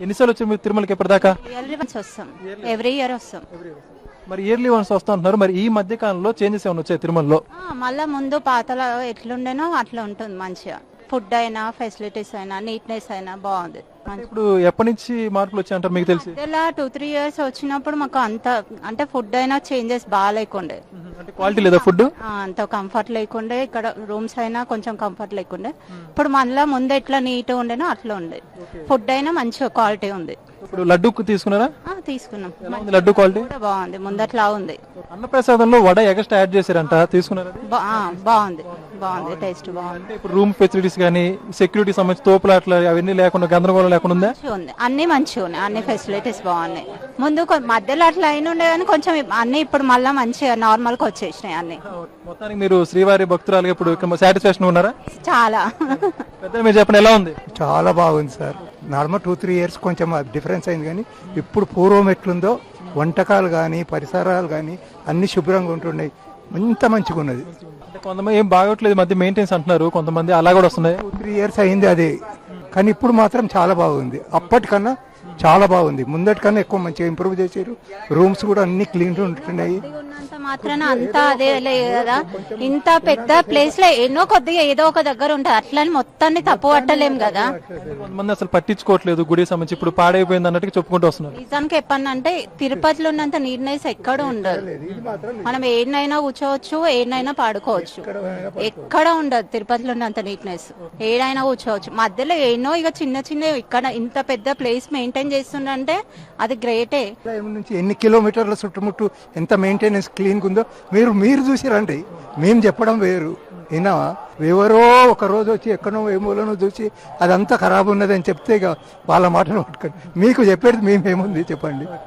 ఎన్నిసార్లు వచ్చారు మీరు తిరుమలకి ఎప్పటిదాకా? ఇయర్లీ వన్స్ వస్తాం, ఎవ్రీ ఇయర్ వస్తాం. మరి ఇయర్లీ వన్స్ వస్తా ఉంటున్నారు, మరి ఈ మధ్య కాలంలో చేంజెస్ ఏమైనా వచ్చాయి తిరుమలలో? మళ్ళా ముందు పాతలా ఎట్లుండేనో అట్లా ఉంటుంది మంచిగా. ఫుడ్ అయినా ఫెసిలిటీస్ అయినా నీట్నెస్ అయినా బాగుంది. అంటే ఇప్పుడు ఎప్పటి నుంచి మార్పులు వచ్చాయంటారు మీకు తెలిసి? ఇలా 2-3 years వచ్చినప్పుడు మాకు అంత అంటే ఫుడ్ అయినా చేంజెస్ బాగా లేకుండే, అంటే క్వాలిటీ లేదా ఫుడ్? అంత కంఫర్ట్ లేకుండే. ఇక్కడ రూమ్స్ అయినా కొంచెం కంఫర్ట్ లేకుండే. ఇప్పుడు మళ్ళా ముందు ఎట్లా నీట్ ఉండేనో అట్లా ఉండే. ఫుడ్ అయినా మంచిగా క్వాలిటీ ఉంది. ఇప్పుడు లడ్డు తీసుకున్నారా? తీసుకున్నాం. లడ్డు క్వాలిటీ కూడా బాగుంది, ముందట్లా ఉంది. అన్నప్రసాదంలో వడ ఎక్స్ట్రా యాడ్ చేశారంట, తీసుకున్నారా? బాగుంది, బాగుంది, టేస్ట్ బాగుంది. అంటే ఇప్పుడు రూమ్ ఫెసిలిటీస్ కానీ సెక్యూరిటీ సంబంధించి తోపులాట్లు అవన్నీ లేకుండా గందరగోళం లేకుండా ఉందా? అన్ని మంచిగా ఉన్నాయి, అన్ని ఫెసిలిటీస్ బాగున్నాయి. ముందు మధ్యలో అట్లా అయిన ఉండే కానీ కొంచెం అన్ని ఇప్పుడు మళ్ళీ మంచిగా నార్మల్ గా వచ్చేసినాయి అన్ని. మొత్తానికి మీరు శ్రీవారి భక్తురాలుగా ఇప్పుడు సాటిస్ఫాక్షన్ ఉన్నారా? చాలా. పెద్ద మీరు చెప్పండి, ఎలా ఉంది? చాలా బాగుంది సార్. నార్మల్ 2-3 years కొంచెం డిఫరెన్స్ అయింది, కానీ ఇప్పుడు పూర్వం ఎట్లుందో వంటకాలు కానీ పరిసరాలు కానీ అన్ని శుభ్రంగా ఉంటున్నాయి. ఇంత మంచిగా ఉన్నది. అంటే కొంతమంది ఏం బాగోట్లేదు మధ్య మెయింటెన్స్ అంటున్నారు, కొంతమంది అలా కూడా వస్తున్నాయి. 2-3 years అయింది అదే, కానీ ఇప్పుడు మాత్రం చాలా బాగుంది. అప్పటికన్నా చాలా బాగుంది, ముందటికన్నా ఎక్కువ మంచిగా ఇంప్రూవ్ చేశారు. రూమ్స్ కూడా అన్ని క్లీన్ ఉంటున్నాయి. ఉన్నంత మాత్రాన అంతా అదే లేదు కదా. ఇంత పెద్ద ప్లేస్ లో ఎన్నో కొద్దిగా ఏదో ఒక దగ్గర ఉంటది, అట్లని మొత్తాన్ని తప్పు పట్టలేం కదా. కొంతమంది అసలు పట్టించుకోవట్లేదు గుడి సంబంధించి, ఇప్పుడు పాడైపోయింది అన్నట్టు చెప్పుకుంటూ వస్తున్నారు. నిజానికి చెప్పానంటే తిరుపతిలో ఉన్నంత నీట్నెస్ ఎక్కడ ఉండదు. మనం ఏడనైనా కూర్చోవచ్చు, ఏడనైనా పాడుకోవచ్చు, ఎక్కడ ఉండదు తిరుపతిలో ఉన్నంత నీట్నెస్. ఏడైనా కూర్చోవచ్చు, మధ్యలో ఎన్నో ఇక చిన్న చిన్న ఇక్కడ ఇంత పెద్ద ప్లేస్ మెయింటైన్ చేస్తుండే అది గ్రేటే. నుంచి ఎన్ని కిలోమీటర్ల చుట్టుముట్టు ఎంత మెయింటెనెన్స్ క్లీన్ ఉందో మీరు చూసిరండి. మేము చెప్పడం వేరు, అయినా ఎవరో ఒక రోజు వచ్చి ఎక్కడో ఏమోనో చూసి అదంతా ఖరాబ్ ఉన్నదని చెప్తే వాళ్ళ మాటను పట్టుకొని మీకు చెప్పేది మేమేముంది చెప్పండి.